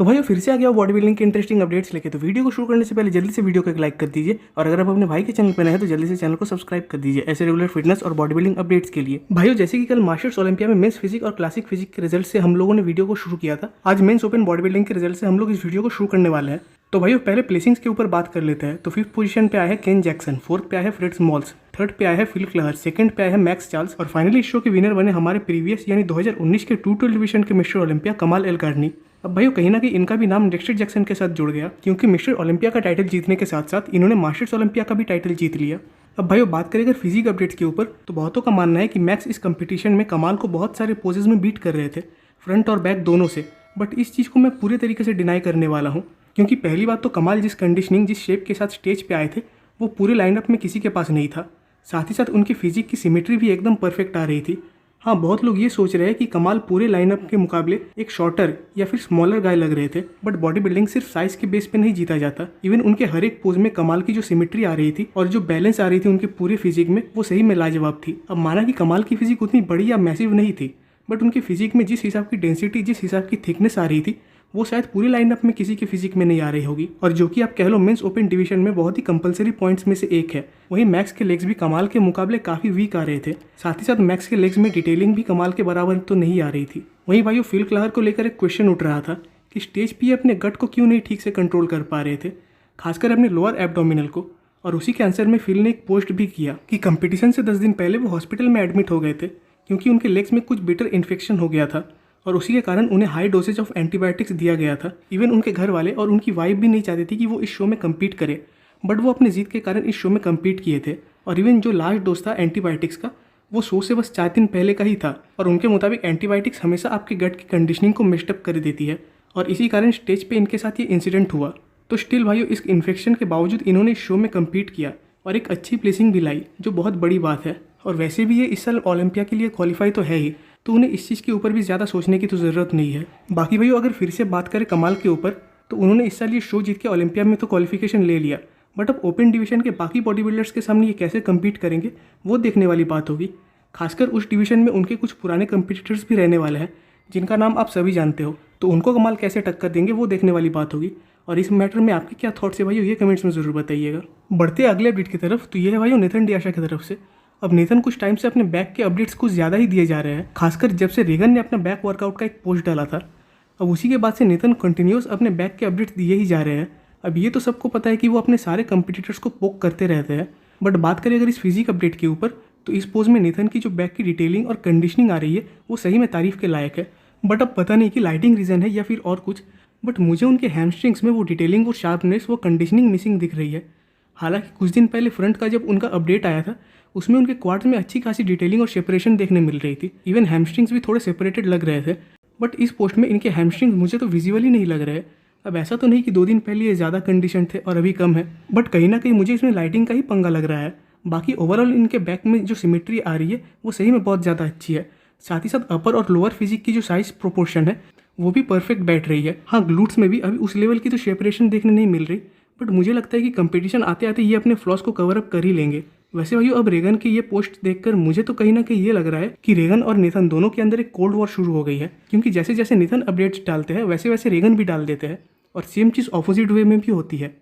तो भाई फिर से आ गया बॉडी बिल्डिंग के इंटरेस्टिंग अपडेट्स लेके। तो वीडियो को शुरू करने से पहले जल्दी से वीडियो को एक लाइक कर दीजिए और अगर आप अपने भाई के चैनल पर नए हैं तो जल्दी से चैनल को सब्सक्राइब कर दीजिए ऐसे रेगुलर फिटनेस और बॉडी बिल्डिंग अपडेट्स के लिए। भाइयों जैसे कि कल मास्टर्स ओलंपिया में मेंस फिजिक और क्लासिक फिजिक के रिजल्ट से हम लोगों ने वीडियो को शुरू किया था, आज मेंस ओपन बॉडी बिल्डिंग के रिजल्ट से हम लोग इस वीडियो को शुरू करने वाले हैं। तो भाइयों पहले प्लेसिंग्स के ऊपर बात कर लेते हैं। तो 5th पोजीशन पे आया है केन जैक्सन, 4th पे आया है फ्रिट्ज मॉल्स, 3rd पे आया है फिल क्लहर, 2nd पे आया है मैक्स चार्ल्स और फाइनली इस शो के विनर बने हमारे प्रीवियस यानी 2019 के 212 डिवीजन के मिस्टर ओलंपिया कमाल एल कार्नी। अब भाइयों कहीं ना कहीं इनका भी नाम डेक्स्टर जैक्सन के साथ जुड़ गया क्योंकि मिस्टर ओलंपिया का टाइटल जीतने के साथ साथ इन्होंने मास्टर्स ओलंपिया का भी टाइटल जीत लिया। अब भाइयों बात करें अगर फिजिक अपडेट्स के ऊपर तो बहुतों का मानना है कि मैक्स इस कंपटीशन में कमाल को बहुत सारे पोजेज में बीट कर रहे थे, फ्रंट और बैक दोनों से। बट इस चीज़ को मैं पूरे तरीके से डिनाई करने वाला हूँ क्योंकि पहली बात तो कमाल जिस कंडीशनिंग जिस शेप के साथ स्टेज पे आए थे वो पूरे लाइनअप में किसी के पास नहीं था। साथ ही साथ उनकी फिजिक की सिमेट्री भी एकदम परफेक्ट आ रही थी। हाँ, बहुत लोग ये सोच रहे हैं कि कमाल पूरे लाइनअप के मुकाबले एक शॉर्टर या फिर स्मॉलर गाय लग रहे थे, बट बॉडी बिल्डिंग सिर्फ साइज के बेस पे नहीं जीता जाता। इवन उनके हर एक पोज में कमाल की जो सिमेट्री आ रही थी और जो बैलेंस आ रही थी उनके पूरे फिजिक में वो सही में लाजवाब थी। अब माना कि कमाल की फिजिक उतनी बड़ी या मैसिव नहीं थी, बट उनकी फिजिक में जिस हिसाब की डेंसिटी जिस हिसाब की थिकनेस आ रही थी वो शायद पूरे लाइनअप में किसी के फिजिक में नहीं आ रही होगी, और जो कि आप कह लो मेंस ओपन डिवीजन में बहुत ही कंपलसरी पॉइंट्स में से एक है। वहीं मैक्स के लेग्स भी कमाल के मुकाबले काफ़ी वीक आ रहे थे। साथ ही साथ मैक्स के लेग्स में डिटेलिंग भी कमाल के बराबर तो नहीं आ रही थी। वहीं भाइयों फिल क्लहर को लेकर एक क्वेश्चन उठ रहा था कि स्टेज पे अपने गट को क्यों नहीं ठीक से कंट्रोल कर पा रहे थे, खासकर अपने लोअर एब्डोमिनल को। और उसी के आंसर में फिल ने एक पोस्ट भी किया कि कंपटीशन से 10 दिन पहले वो हॉस्पिटल में एडमिट हो गए थे क्योंकि उनके लेग्स में कुछ बिटर इन्फेक्शन हो गया था और उसी के कारण उन्हें हाई डोसेज ऑफ एंटीबायोटिक्स दिया गया था। इवन उनके घर वाले और उनकी वाइफ भी नहीं चाहती थी कि वो इस शो में कम्पीट करे, बट वो अपने जीत के कारण इस शो में कम्पीट किए थे। और इवन जो लास्ट डोज था एंटीबायोटिक्स का वो शो से बस 4 दिन पहले का ही था और उनके मुताबिक एंटीबायोटिक्स हमेशा आपके गट की कंडीशनिंग को मिस्टअप कर देती है और इसी कारण स्टेज पे इनके साथ ये इंसिडेंट हुआ। तो स्टिल भाइयों इस इन्फेक्शन के बावजूद इन्होंने इस शो में कम्पीट किया और एक अच्छी प्लेसिंग भी लाई, जो बहुत बड़ी बात है। और वैसे भी ये इस साल ओलंपिया के लिए क्वालिफाई तो है ही, तो उन्हें इस चीज़ के ऊपर भी ज़्यादा सोचने की तो ज़रूरत नहीं है। बाकी भाइयों अगर फिर से बात करें कमाल के ऊपर तो उन्होंने इस साल ये शो जीत के ओलंपिया में तो क्वालिफिकेशन ले लिया, बट अब ओपन डिवीजन के बाकी बॉडी बिल्डर्स के सामने ये कैसे कम्पीट करेंगे वो देखने वाली बात होगी। खासकर उस डिवीजन में उनके कुछ पुराने कंपीटिटर्स भी रहने वाले हैं जिनका नाम आप सभी जानते हो, तो उनको कमाल कैसे टक्कर देंगे वो देखने वाली बात होगी। और इस मैटर में आपके क्या थॉट्स है भाइयों, ये कमेंट्स में ज़रूर बताइएगा। बढ़ते अगले अपडेट की तरफ, तो ये है भाइयों नेथन डियाशा की तरफ से। अब नेथन कुछ टाइम से अपने बैक के अपडेट्स कुछ ज़्यादा ही दिए जा रहे हैं, खासकर जब से रेगन ने अपना बैक वर्कआउट का एक पोस्ट डाला था। अब उसी के बाद से नेथन कंटिन्यूस अपने बैक के अपडेट्स दिए ही जा रहे हैं। अब ये तो सबको पता है कि वो अपने सारे कंपटीटर्स को पोक करते रहते हैं, बट बात करें अगर इस फिजिक अपडेट के ऊपर तो इस पोज में नेथन की जो बैक की डिटेलिंग और कंडीशनिंग आ रही है वो सही में तारीफ के लायक है। बट अब पता नहीं कि लाइटिंग रीज़न है या फिर और कुछ, बट मुझे उनके हैमस्ट्रिंग्स में वो डिटेलिंग और शार्पनेस वो कंडीशनिंग मिसिंग दिख रही है। हालांकि कुछ दिन पहले फ्रंट का जब उनका अपडेट आया था उसमें उनके क्वाड्स में अच्छी खासी डिटेलिंग और सेपरेशन देखने मिल रही थी। इवन हैमस्ट्रिंग्स भी थोड़े सेपरेटेड लग रहे थे, बट इस पोस्ट में इनके हैमस्ट्रिंग्स मुझे तो विजुअली नहीं लग रहे। अब ऐसा तो नहीं कि 2 दिन पहले ये ज़्यादा कंडीशन थे और अभी कम है, बट कहीं ना कहीं मुझे इसमें लाइटिंग का ही पंगा लग रहा है। बाकी ओवरऑल इनके बैक में जो सिमेट्री आ रही है वो सही में बहुत ज़्यादा अच्छी है। साथ ही साथ अपर और लोअर फिजिक की जो साइज प्रोपोर्शन है वो भी परफेक्ट बैठ रही है। हाँ, ग्लूट्स में भी अभी उस लेवल की तो सेपरेशन देखने नहीं मिल रही, बट मुझे लगता है कि कंपटीशन आते आते ये अपने फ्लॉस को कवर अप कर ही लेंगे। वैसे भाइयों अब रेगन की ये पोस्ट देखकर मुझे तो कहीं ना कहीं ये लग रहा है कि रेगन और नेथन दोनों के अंदर एक कोल्ड वॉर शुरू हो गई है, क्योंकि जैसे जैसे नेथन अपडेट्स डालते हैं वैसे वैसे रेगन भी डाल देते हैं और सेम चीज़ ऑपोजिट वे में भी होती है।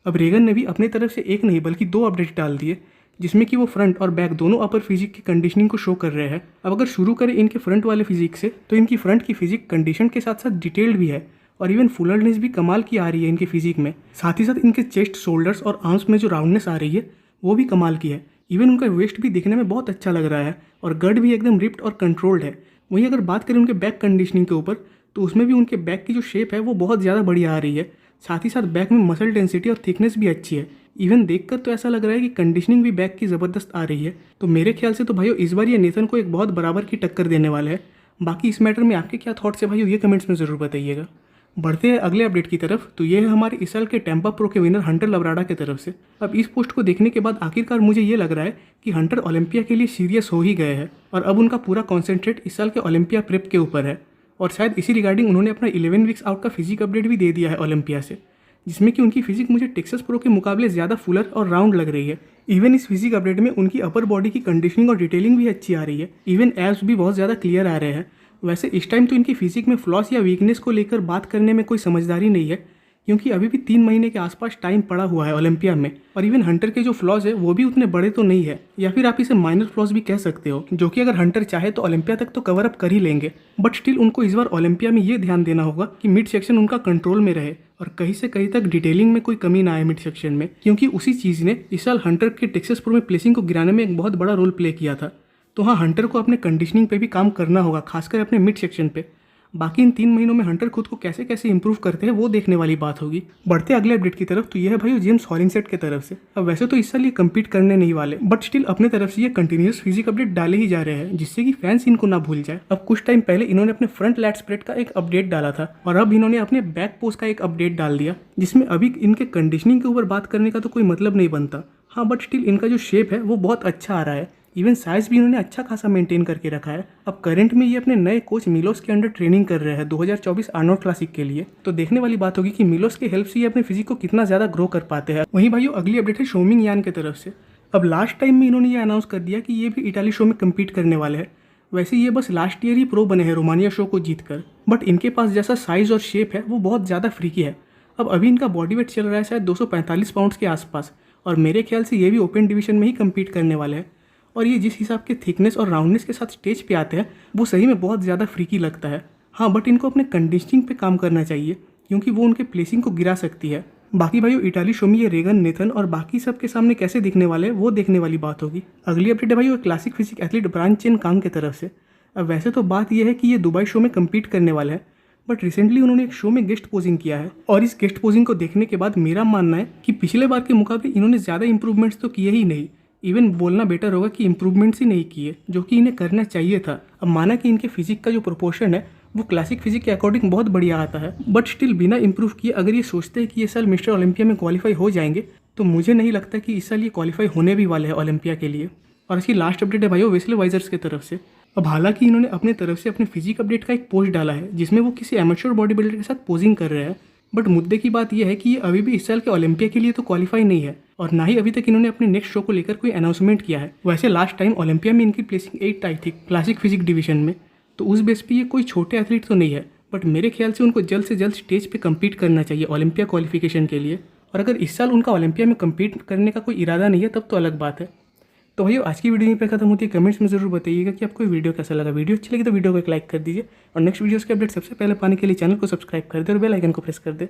अब रेगन ने भी अपनी तरफ से एक नहीं बल्कि 2 अपडेट डाल दिए जिसमें कि वो फ्रंट और बैक दोनों अपर फिजिक की कंडीशनिंग को शो कर रहे हैं। अब अगर शुरू करें इनके फ्रंट वाले फिजिक से तो इनकी फ्रंट की फिजिक कंडीशन के साथ साथ डिटेल्ड भी है और इवन फुलरनेस भी कमाल की आ रही है इनके फिजिक में। साथ ही साथ इनके चेस्ट, शोल्डर्स और आर्म्स में जो राउंडनेस आ रही है वो भी कमाल की है। इवन उनका वेस्ट भी दिखने में बहुत अच्छा लग रहा है और गट भी एकदम रिप्ड और कंट्रोल्ड है। वहीं अगर बात करें उनके बैक कंडीशनिंग के ऊपर तो उसमें भी उनके बैक की जो शेप है वो बहुत ज़्यादा बढ़िया आ रही है। साथ ही साथ बैक में मसल डेंसिटी और थिकनेस भी अच्छी है। इवन देखकर तो ऐसा लग रहा है कि कंडीशनिंग भी बैक की ज़बरदस्त आ रही है। तो मेरे ख्याल से तो भाइयों इस बार ये नेथन को एक बहुत बराबर की टक्कर देने वाला है। बाकी इस मैटर में आपके क्या थॉट्स है भाइयों, ये कमेंट्स में ज़रूर बताइएगा। बढ़ते हैं अगले अपडेट की तरफ, तो ये है हमारे इस साल के टेम्पा प्रो के विनर हंटर लबराडा की तरफ से। अब इस पोस्ट को देखने के बाद आखिरकार मुझे ये लग रहा है कि हंटर ओलंपिया के लिए सीरियस हो ही गए हैं और अब उनका पूरा कॉन्सेंट्रेट इस साल के ओलंपिया प्रेप के ऊपर है। और शायद इसी रिगार्डिंग उन्होंने अपना 11 वीक्स आउट का फिजिक अपडेट भी दे दिया है ओलंपिया से, जिसमें कि उनकी फिजिक मुझे टेक्सास प्रो के मुकाबले ज़्यादा फुलर और राउंड लग रही है। इवन इस फिजिक अपडेट में उनकी अपर बॉडी की कंडीशनिंग और डिटेलिंग भी अच्छी आ रही है। इवन एब्स भी बहुत ज़्यादा क्लियर आ रहे हैं वैसे इस टाइम तो इनकी फिजिक में फ्लॉस या वीकनेस को लेकर बात करने में कोई समझदारी नहीं है, क्योंकि अभी भी 3 महीने के आसपास टाइम पड़ा हुआ है ओलंपिया में। और इवन हंटर के जो फ्लॉज है वो भी उतने बड़े तो नहीं है, या फिर आप इसे माइनर फ्लॉज भी कह सकते हो, जो कि अगर हंटर चाहे तो ओलंपिया तक तो कवर अप कर ही लेंगे। बट स्टिल उनको इस बार ओलंपिया में ये ध्यान देना होगा कि मिड सेक्शन उनका कंट्रोल में रहे और कहीं से कहीं तक डिटेलिंग में कोई कमी ना आए मिड सेक्शन में, क्योंकि उसी चीज़ ने इस साल हंटर के टेक्सास प्रो में प्लेसिंग को गिराने में एक बहुत बड़ा रोल प्ले किया था। तो हाँ, हंटर को अपने कंडीशनिंग पे भी काम करना होगा, खासकर अपने मिड सेक्शन पे। बाकी इन 3 महीनों में हंटर खुद को कैसे कैसे इंप्रूव करते हैं वो देखने वाली बात होगी। बढ़ते अगले अपडेट की तरफ, तो यह है भाई जेम्स हॉलिंगसेट की तरफ से। अब वैसे तो इस साल ये कम्पीट करने नहीं वाले, बट स्टिल अपने तरफ से ये कंटिन्यूस फिजिक अपडेट डाले ही जा रहे हैं, जिससे कि फैंस इनको ना भूल जाए। अब कुछ टाइम पहले इन्होंने अपने फ्रंट लैट स्प्रेड का एक अपडेट डाला था, और अब इन्होंने अपने बैक पोस्ट का एक अपडेट डाल दिया, जिसमें अभी इनके कंडीशनिंग के ऊपर बात करने का तो कोई मतलब नहीं बनता। हाँ, बट स्टिल इनका जो शेप है वो बहुत अच्छा आ रहा है। इवन साइज भी इन्होंने अच्छा खासा मेंटेन करके रखा है। अब करंट में ये अपने नए कोच मिलोस के अंडर ट्रेनिंग कर रहे हैं 2024 आर्नोल्ड क्लासिक के लिए। तो देखने वाली बात होगी कि मिलोस के हेल्प से ये अपने फिजिक को कितना ज़्यादा ग्रो कर पाते हैं। वहीं भाइयों अगली अपडेट है शोमिंग यान की तरफ से। अब लास्ट टाइम में इन्होंने ये अनाउंस कर दिया कि ये भी इटाली शो में कम्पीट करने वाले हैं। वैसे ये बस लास्ट ईयर ही प्रो बने हैं रोमानिया शो को जीतकर, बट इनके पास जैसा साइज और शेप है वो बहुत ज़्यादा फ्रीकी है। अब अभी इनका बॉडी वेट चल रहा है शायद 245 पाउंड्स के आसपास, और मेरे ख्याल से ये भी ओपन डिवीजन में ही कम्पीट करने वाले हैं। और ये जिस हिसाब के थिकनेस और राउंडनेस के साथ स्टेज पे आते हैं वो सही में बहुत ज़्यादा फ्रीकी लगता है। हाँ, बट इनको अपने कंडीशनिंग पे काम करना चाहिए, क्योंकि वो उनके प्लेसिंग को गिरा सकती है। बाकी भाइयों इटाली शो में ये रेगन, नेथन और बाकी सब के सामने कैसे दिखने वाले हैं वो देखने वाली बात होगी। अगली अपडेट है भाइयों classic physique athlete brand Chen Kang की तरफ से। अब वैसे तो बात यह है कि ये दुबई शो में कम्पीट करने वाले हैं, बट रिसेंटली उन्होंने एक शो में गेस्ट पोजिंग किया है, और इस गेस्ट पोजिंग को देखने के बाद मेरा मानना है कि पिछले बार के मुकाबले इन्होंने ज़्यादा इंप्रूवमेंट्स तो किए ही नहीं। इवन बोलना बेटर होगा कि इंप्रूवमेंट्स ही नहीं किए, जो कि इन्हें करना चाहिए था। अब माना कि इनके फिजिक का जो प्रोपोर्शन है वो क्लासिक फिजिक के अकॉर्डिंग बहुत बढ़िया आता है, बट स्टिल बिना इंप्रूव किए अगर ये सोचते हैं कि ये साल मिस्टर ओलंपिया में क्वालिफाई हो जाएंगे, तो मुझे नहीं लगता कि इस साल ये क्वालिफाई होने भी वाले हैं ओलंपिया के लिए। और इसकी लास्ट अपडेट है भाइयों वेस्ले वाइजर्स की तरफ से। अब हालांकि इन्होंने अपने तरफ से अपने फिजिक अपडेट का एक पोस्ट डाला है, जिसमें वो किसी एमेच्योर बॉडी बिल्डर के साथ पोजिंग कर रहे हैं, बट मुद्दे की बात यह है कि ये अभी भी इस साल के ओलंपिया के लिए तो क्वालिफाई नहीं है, और ना ही अभी तक इन्होंने अपने नेक्स्ट शो को लेकर कोई अनाउंसमेंट किया है। वैसे लास्ट टाइम ओलंपिया में इनकी प्लेसिंग 8 आई थी क्लासिक फिजिक डिवीजन में, तो उस बेस पे ये कोई छोटे एथलीट तो नहीं है, बट मेरे ख्याल से उनको जल्द से जल्द स्टेज पे कम्पीट करना चाहिए ओलंपिया क्वालिफिकेशन के लिए। और अगर इस साल उनका ओलंपिया में कम्पीट करने का कोई इरादा नहीं है तब तो अलग बात है। तो भैया आज की वीडियो यहीं पे खत्म होती है। कमेंट्स में जरूर बताइएगा कि आपको वीडियो कैसा लगा। वीडियो अच्छी लगी तो वीडियो को एक लाइक कर दीजिए, और नेक्स्ट वीडियोस के अपडेट सबसे पहले पाने के लिए चैनल को सब्सक्राइब कर दे और बेल आइकन को प्रेस कर दे।